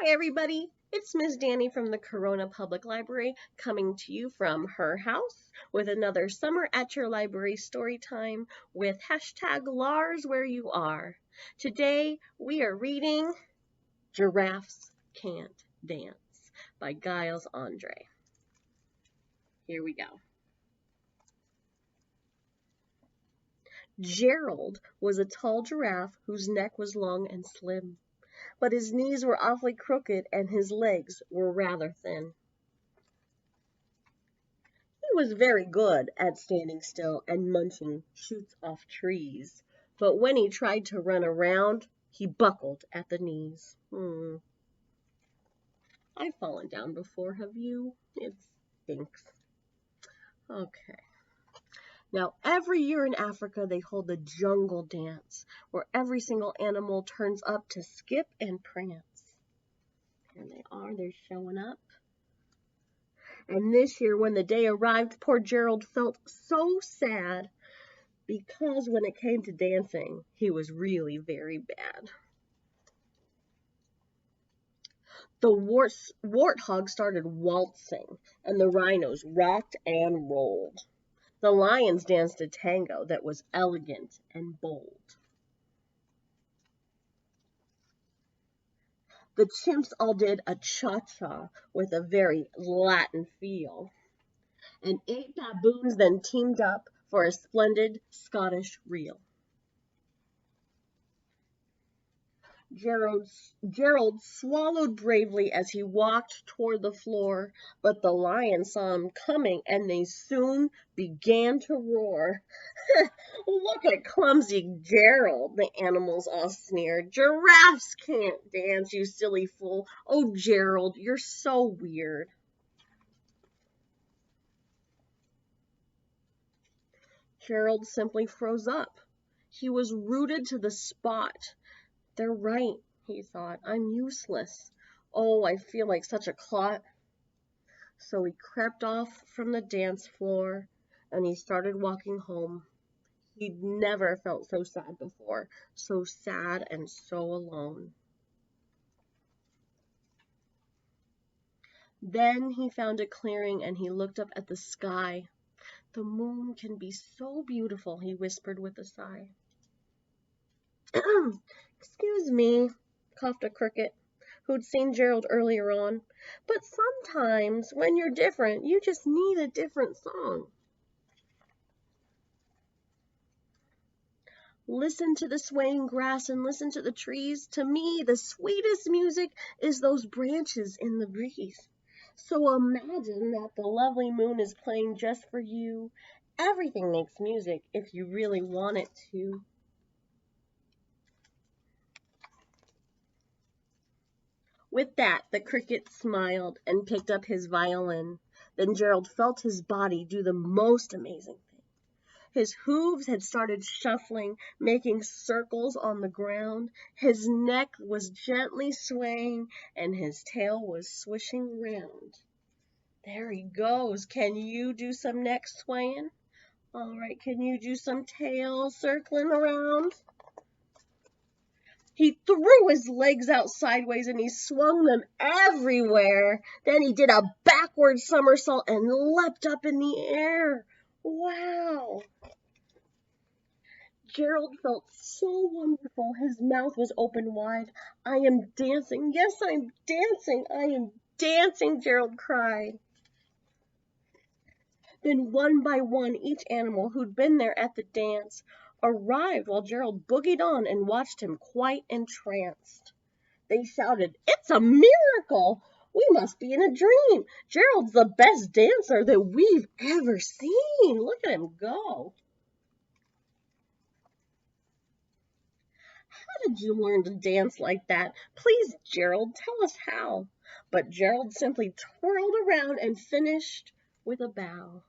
Hi everybody, it's Miss Dani from the Corona Public Library coming to you from her house with another Summer at Your Library story time with hashtag Lars where you are. Today we are reading Giraffes Can't Dance by Giles Andreae. Here we go. Gerald was a tall giraffe whose neck was long and slim, but his knees were awfully crooked and his legs were rather thin. He was very good at standing still and munching shoots off trees, but when he tried to run around, he buckled at the knees. I've fallen down before, have you? It stinks. Okay. Now, every year in Africa, they hold the jungle dance, where every single animal turns up to skip and prance. Here they are, they're showing up. And this year, when the day arrived, poor Gerald felt so sad because when it came to dancing, he was really very bad. The warthog started waltzing, and the rhinos rocked and rolled. The lions danced a tango that was elegant and bold. The chimps all did a cha-cha with a very Latin feel. And 8 baboons then teamed up for a splendid Scottish reel. Gerald swallowed bravely as he walked toward the floor, but the lions saw him coming and they soon began to roar. Look at clumsy Gerald, the animals all sneered. Giraffes can't dance, you silly fool. Oh, Gerald, you're so weird. Gerald simply froze up. He was rooted to the spot. They're right, he thought. I'm useless. Oh, I feel like such a clot. So he crept off from the dance floor and he started walking home. He'd never felt so sad before, so sad and so alone. Then he found a clearing and he looked up at the sky. The moon can be so beautiful, he whispered with a sigh. Excuse me, coughed a cricket, who'd seen Gerald earlier on, but sometimes when you're different, you just need a different song. Listen to the swaying grass and listen to the trees. To me, the sweetest music is those branches in the breeze. So imagine that the lovely moon is playing just for you. Everything makes music if you really want it to. With that, the cricket smiled and picked up his violin. Then Gerald felt his body do the most amazing thing. His hooves had started shuffling, making circles on the ground. His neck was gently swaying, and his tail was swishing round. There he goes. Can you do some neck swaying? All right, can you do some tail circling around? He threw his legs out sideways and he swung them everywhere. Then he did a backward somersault and leapt up in the air. Wow! Gerald felt so wonderful. His mouth was open wide. I am dancing. Yes, I'm dancing. I am dancing, Gerald cried. Then one by one, each animal who'd been there at the dance arrived while Gerald boogied on and watched him quite entranced. They shouted, "It's a miracle! We must be in a dream! Gerald's the best dancer that we've ever seen! Look at him go!" How did you learn to dance like that? Please, Gerald, tell us how. But Gerald simply twirled around and finished with a bow.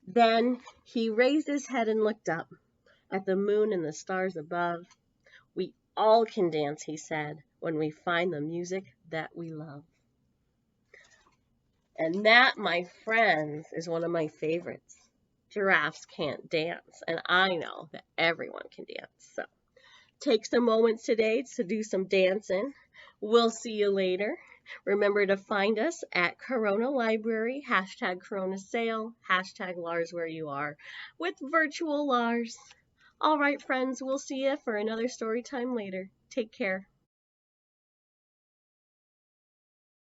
Then he raised his head and looked up at the moon and the stars above. We all can dance, he said, when we find the music that we love. And that, my friends, is one of my favorites. Giraffes can't dance, and I know that everyone can dance. So Take some moments today to do some dancing. We'll see you later. Remember to find us at Corona Library, hashtag Corona Sale, hashtag Lars Where You Are, with virtual Lars. All right, friends, we'll see you for another story time later. Take care.